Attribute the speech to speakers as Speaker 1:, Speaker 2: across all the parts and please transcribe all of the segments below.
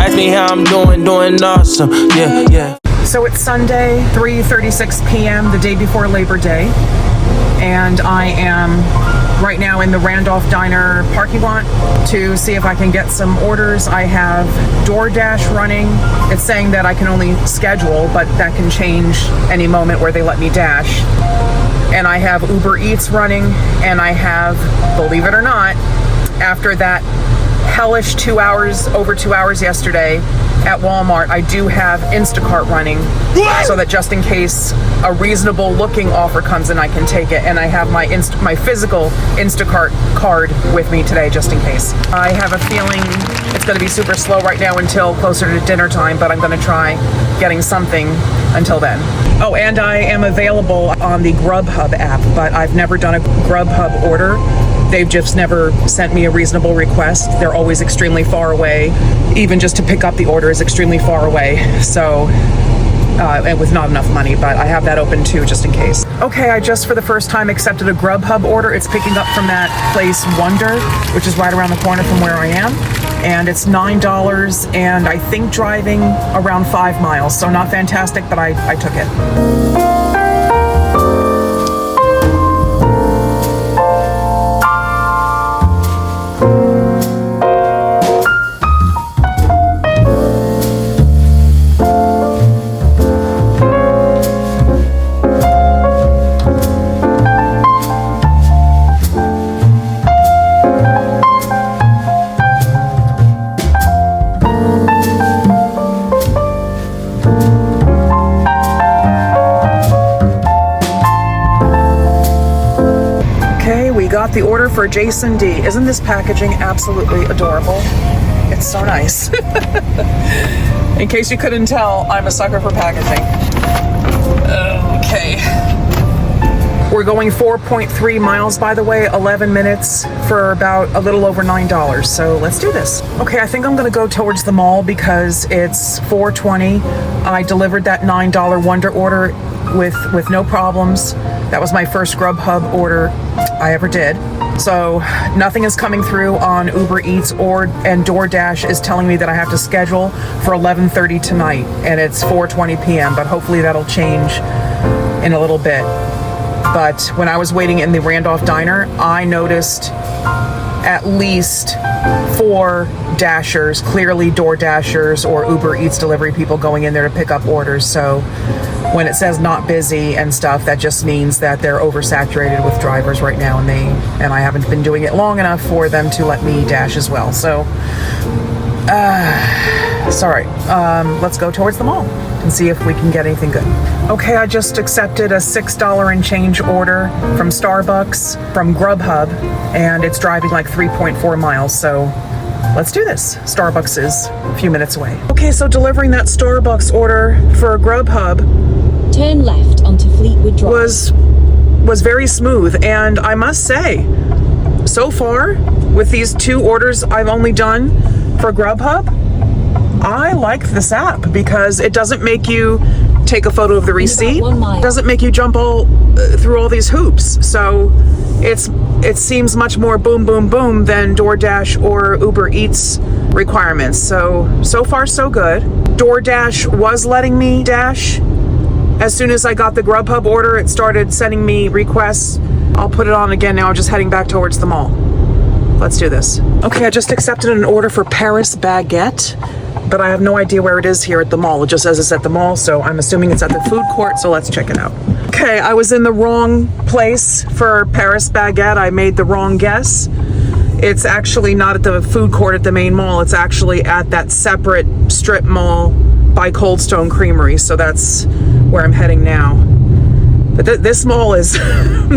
Speaker 1: Ask me how I'm doing awesome. Yeah, yeah.
Speaker 2: So it's Sunday, 3:36 p.m., the day before Labor Day, and I am right now in the Randolph Diner parking lot to see if I can get some orders. I have DoorDash running. It's saying that I can only schedule, but that can change any moment where they let me dash. And I have Uber Eats running, and I have, believe it or not, after that hellish over 2 hours yesterday at Walmart, I do have Instacart running, so that just in case a reasonable looking offer comes in, I can take it. And I have my physical Instacart card with me today, just in case. I have a feeling it's going to be super slow right now until closer to dinner time, but I'm going to try getting something until then. Oh, and I am available on the GrubHub app, but I've never done a GrubHub order. They've just never sent me a reasonable request. They're always extremely far away. Even just to pick up the order is extremely far away. So, and with not enough money, but I have that open too, just in case. Okay, I just for the first time accepted a GrubHub order. It's picking up from that place Wonder, which is right around the corner from where I am. And it's $9 and I think driving around 5 miles. So not fantastic, but I took it. Got the order for Jason D. Isn't this packaging absolutely adorable? It's so nice. In case you couldn't tell, I'm a sucker for packaging. Okay. We're going 4.3 miles, by the way, 11 minutes for about a little over $9. So let's do this. Okay, I think I'm gonna go towards the mall because it's 4:20. I delivered that $9 Wonder order with no problems. That was my first GrubHub order I ever did. So nothing is coming through on Uber Eats and DoorDash is telling me that I have to schedule for 11:30 tonight, and it's 4:20 p.m. But hopefully that'll change in a little bit. But when I was waiting in the Randolph Diner, I noticed at least 4 dashers, clearly DoorDashers or Uber Eats delivery people going in there to pick up orders. So when it says not busy and stuff, that just means that they're oversaturated with drivers right now, and I haven't been doing it long enough for them to let me dash as well. So, sorry. Let's go towards the mall and see if we can get anything good. Okay, I just accepted a $6 and change order from Starbucks from GrubHub, and it's driving like 3.4 miles. So let's do this. Starbucks is a few minutes away. Okay, so delivering that Starbucks order for GrubHub,
Speaker 3: turn left onto Fleetwood Drive,
Speaker 2: was very smooth. And I must say, so far with these 2 orders I've only done for GrubHub, I like this app because it doesn't make you take a photo of the receipt. It doesn't make you jump through all these hoops. So it seems much more boom, boom, boom than DoorDash or Uber Eats requirements. So far so good. DoorDash was letting me dash. As soon as I got the GrubHub order, it started sending me requests. I'll put it on again now. I'm just heading back towards the mall. Let's do this. Okay, I just accepted an order for Paris baguette, but I have no idea where it is here at the mall. It just says it's at the mall, so I'm assuming it's at the food court, so let's check it out. Okay, I was in the wrong place for Paris baguette. I made the wrong guess. It's actually not at the food court at the main mall. It's actually at that separate strip mall by Cold Stone Creamery, so that's where I'm heading now. But this mall is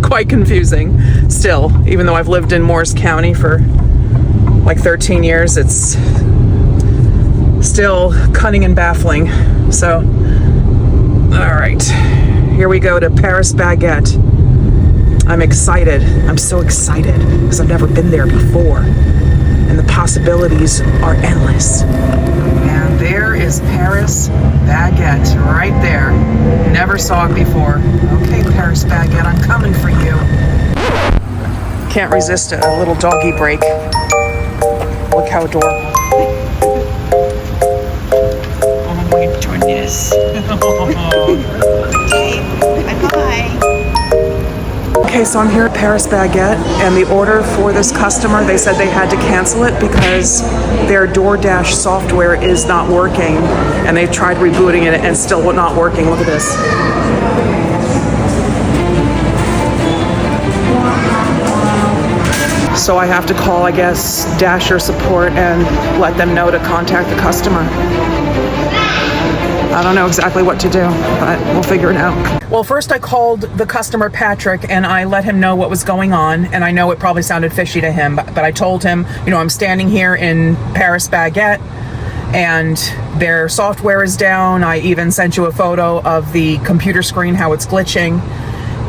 Speaker 2: quite confusing still, even though I've lived in Morris County for like 13 years. It's still cunning and baffling. So, all right, here we go to Paris baguette. I'm excited. I'm so excited because I've never been there before, and the possibilities are endless. And there is Paris baguette right there. Never saw it before. Okay, Paris baguette, I'm coming for you. Can't resist a little doggy break. Look how adorable.
Speaker 4: Yes. Okay. Bye-bye.
Speaker 2: Okay, so I'm here at Paris Baguette, and the order for this customer, they said they had to cancel it because their DoorDash software is not working, and they tried rebooting it and still not working. Look at this. So I have to call, I guess, Dasher support and let them know to contact the customer. I don't know exactly what to do, but we'll figure it out. Well, first I called the customer, Patrick, and I let him know what was going on. And I know it probably sounded fishy to him, but I told him, you know, I'm standing here in Paris Baguette and their software is down. I even sent you a photo of the computer screen, how it's glitching.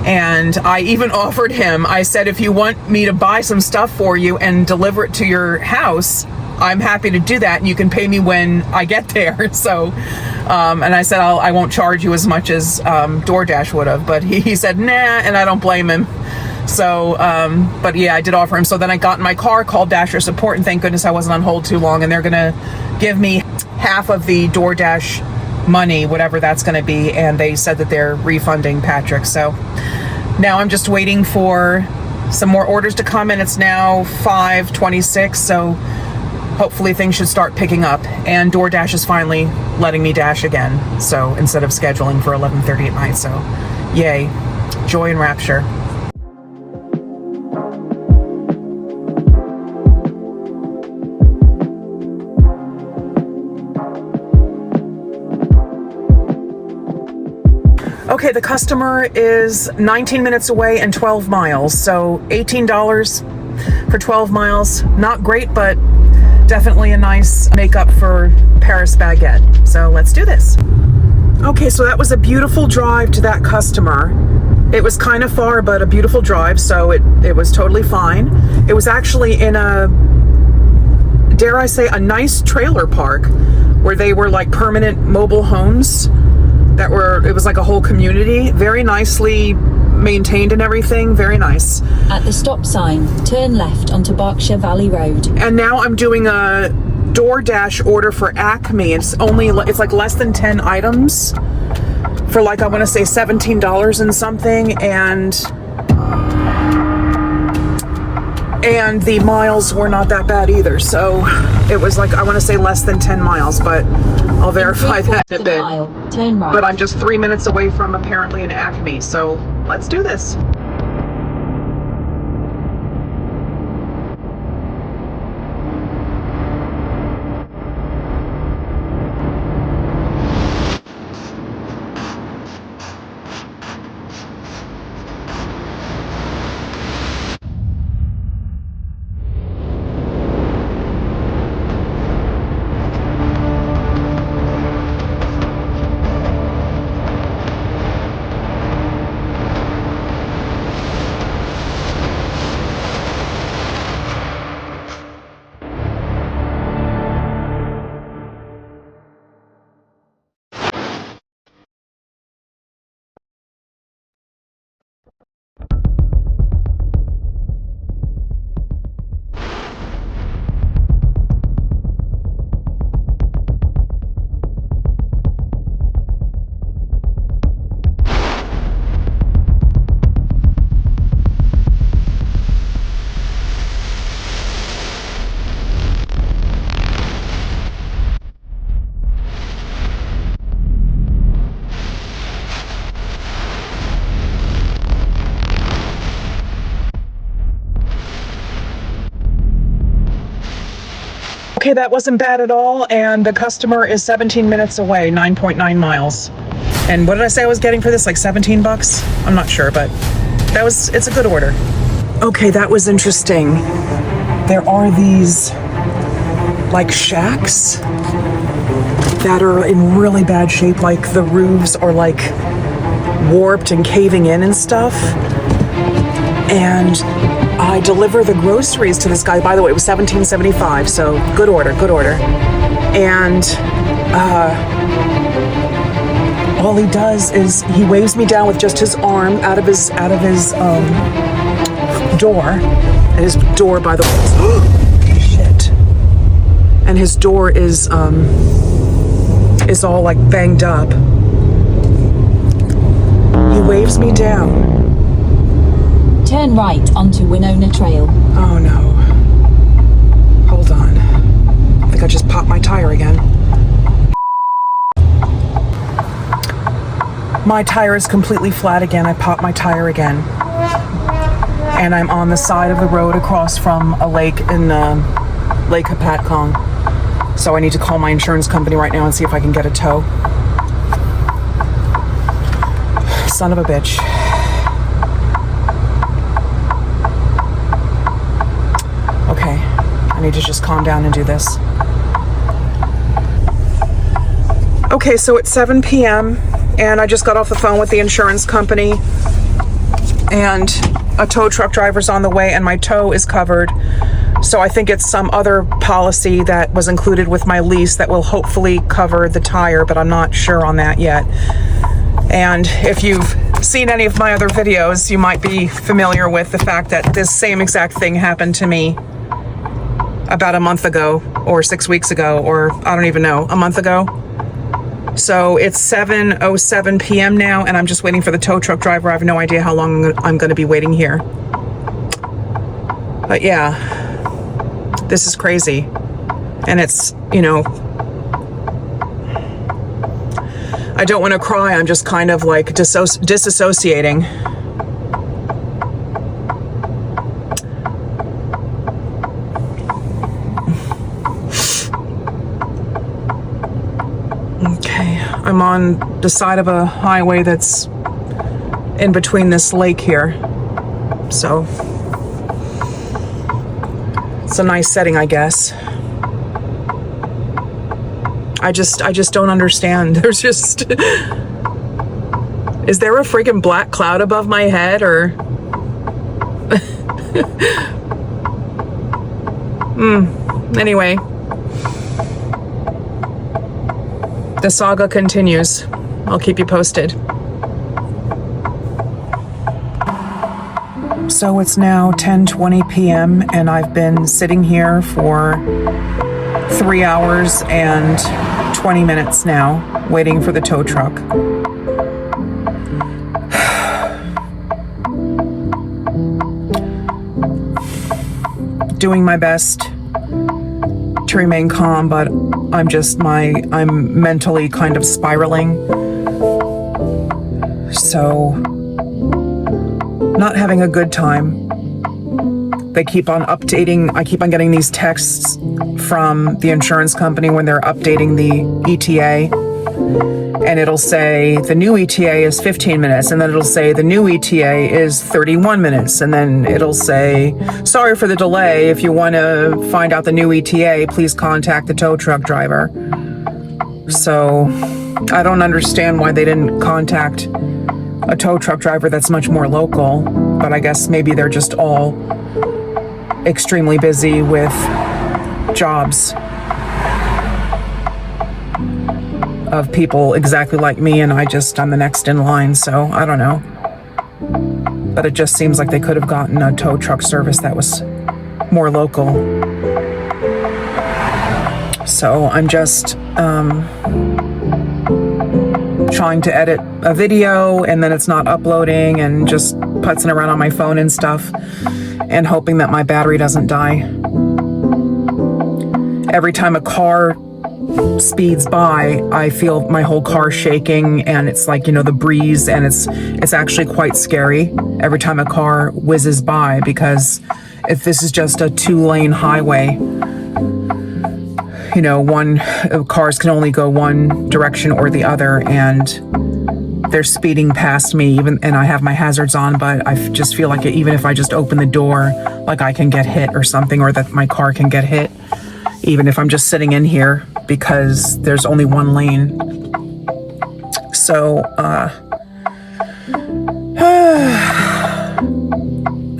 Speaker 2: And I even offered him, I said, if you want me to buy some stuff for you and deliver it to your house, I'm happy to do that, and you can pay me when I get there. So, and I said, I won't charge you as much as DoorDash would have, but he said, nah, and I don't blame him. So, but yeah, I did offer him. So then I got in my car, called Dasher support, and thank goodness I wasn't on hold too long, and they're gonna give me half of the DoorDash money, whatever that's gonna be, and they said that they're refunding Patrick. So now I'm just waiting for some more orders to come in. It's now 5:26, so hopefully things should start picking up, and DoorDash is finally letting me dash again, so instead of scheduling for 11:30 at night. So yay, joy and rapture. Okay, the customer is 19 minutes away and 12 miles, so $18 for 12 miles. Not great, but definitely a nice makeup for Paris Baguette. So let's do this. Okay, so that was a beautiful drive to that customer. It was kind of far, but a beautiful drive, so it was totally fine. It was actually in a, dare I say, a nice trailer park where they were like permanent mobile homes that were, it was like a whole community, very nicely maintained and everything, very nice.
Speaker 3: At the stop sign, turn left onto Berkshire Valley Road.
Speaker 2: And now I'm doing a DoorDash order for Acme. It's like less than 10 items for like, I want to say $17 and something, and the miles were not that bad either. So it was like, I want to say less than 10 miles, but I'll verify that in a bit.
Speaker 3: Turn right.
Speaker 2: But I'm just 3 minutes away from apparently an Acme, so let's do this. Okay, that wasn't bad at all, and the customer is 17 minutes away, 9.9 miles. And what did I say I was getting for this? Like 17 bucks? I'm not sure, but it's a good order. Okay, that was interesting. There are these like shacks that are in really bad shape, like the roofs are like warped and caving in and stuff. And I deliver the groceries to this guy. By the way, it was $17.75, so good order, good order. And all he does is he waves me down with just his arm out of his door. And his door, by the way, shit. And his door is is all like banged up. He waves me down.
Speaker 3: Turn right onto Winona Trail.
Speaker 2: Oh no. Hold on. I think I just popped my tire again. My tire is completely flat again. I popped my tire again. And I'm on the side of the road across from a lake in Lake Hopatcong. So I need to call my insurance company right now and see if I can get a tow. Son of a bitch. Okay, I need to just calm down and do this. Okay, so it's 7 p.m. and I just got off the phone with the insurance company, and a tow truck driver's on the way and my tow is covered. So I think it's some other policy that was included with my lease that will hopefully cover the tire, but I'm not sure on that yet. And if you've seen any of my other videos, you might be familiar with the fact that this same exact thing happened to me about a month ago, or 6 weeks ago, or I don't even know, a month ago. So it's 7:07 p.m. now, and I'm just waiting for the tow truck driver. I have no idea how long I'm going to be waiting here. But yeah, this is crazy. And it's, you know, I don't want to cry. I'm just kind of like disassociating. Okay, I'm on the side of a highway that's in between this lake here. So it's a nice setting, I guess. I just don't understand. There's just... Is there a freaking black cloud above my head, or... Anyway. The saga continues. I'll keep you posted. So it's now 10:20 p.m. and I've been sitting here for 3 hours and 20 minutes now, waiting for the tow truck. Doing my best to remain calm, but I'm mentally kind of spiraling. So, not having a good time. They keep on updating. I keep on getting these texts from the insurance company when they're updating the ETA. And it'll say the new ETA is 15 minutes. And then it'll say the new ETA is 31 minutes. And then it'll say, sorry for the delay. If you want to find out the new ETA, please contact the tow truck driver. So I don't understand why they didn't contact a tow truck driver that's much more local. But I guess maybe they're just all extremely busy with jobs of people exactly like me, and I'm the next in line, so I don't know. But it just seems like they could have gotten a tow truck service that was more local. So I'm just trying to edit a video, and then it's not uploading, and just putzing around on my phone and stuff, and hoping that my battery doesn't die. Every time a car speeds by, I feel my whole car shaking, and it's like, you know, the breeze, and it's actually quite scary every time a car whizzes by, because if this is just a 2-lane highway, you know, cars can only go one direction or the other, and they're speeding past me, and I have my hazards on, but I just feel like even if I just open the door, like I can get hit or something, or that my car can get hit, even if I'm just sitting in here, because there's only one lane. So,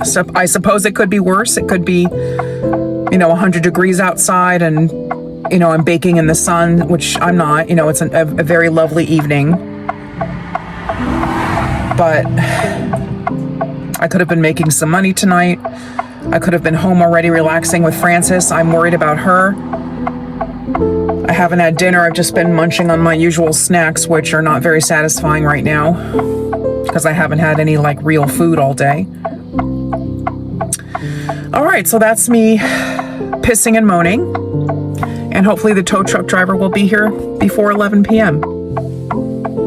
Speaker 2: so I suppose it could be worse. It could be, you know, 100 degrees outside, and, you know, I'm baking in the sun, which I'm not. You know, it's a very lovely evening. But I could have been making some money tonight. I could have been home already relaxing with Frances. I'm worried about her. I haven't had dinner. I've just been munching on my usual snacks, which are not very satisfying right now because I haven't had any like real food all day. All right, so that's me pissing and moaning. And hopefully the tow truck driver will be here before 11 p.m.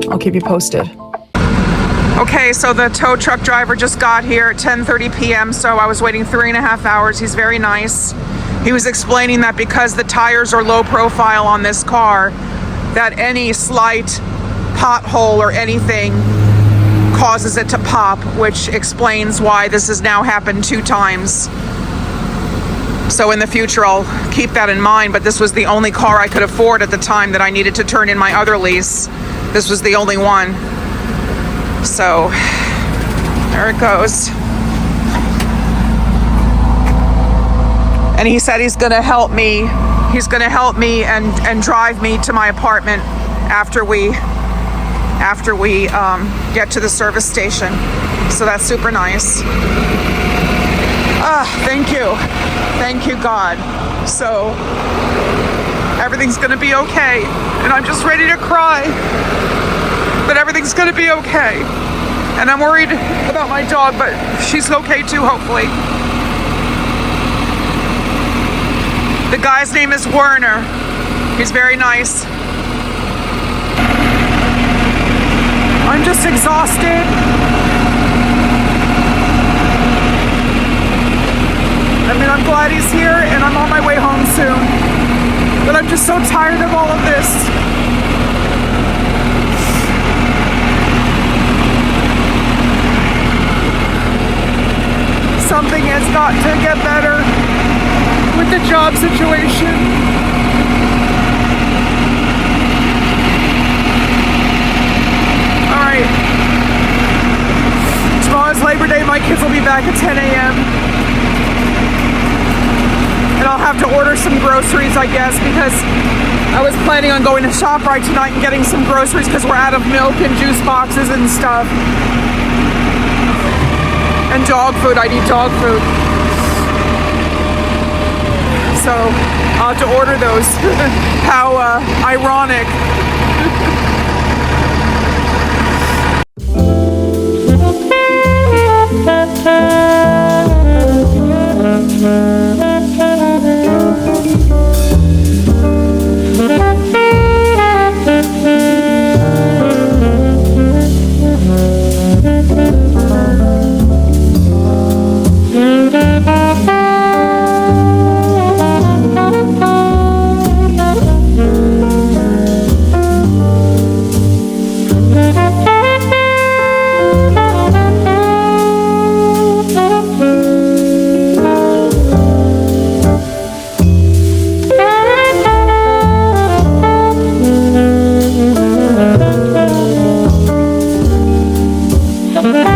Speaker 2: I'll keep you posted. Okay, so the tow truck driver just got here at 10:30 p.m., so I was waiting 3.5 hours. He's very nice. He was explaining that because the tires are low profile on this car, that any slight pothole or anything causes it to pop, which explains why this has now happened 2 times. So in the future, I'll keep that in mind, but this was the only car I could afford at the time that I needed to turn in my other lease. This was the only one. So there it goes. And he said he's gonna help me. He's gonna help me and drive me to my apartment after we get to the service station. So that's super nice. Thank you God. So everything's gonna be okay, and I'm just ready to cry, but everything's gonna be okay. And I'm worried about my dog, but she's okay too, hopefully. The guy's name is Werner. He's very nice. I'm just exhausted. I mean, I'm glad he's here, and I'm on my way home soon. But I'm just so tired of all of this. Something has got to get better with the job situation. All right. Tomorrow's Labor Day. My kids will be back at 10 a.m. And I'll have to order some groceries, I guess, because I was planning on going to ShopRite tonight and getting some groceries because we're out of milk and juice boxes and stuff. And dog food. I need dog food. So I'll have to order those. How ironic.
Speaker 4: Bye.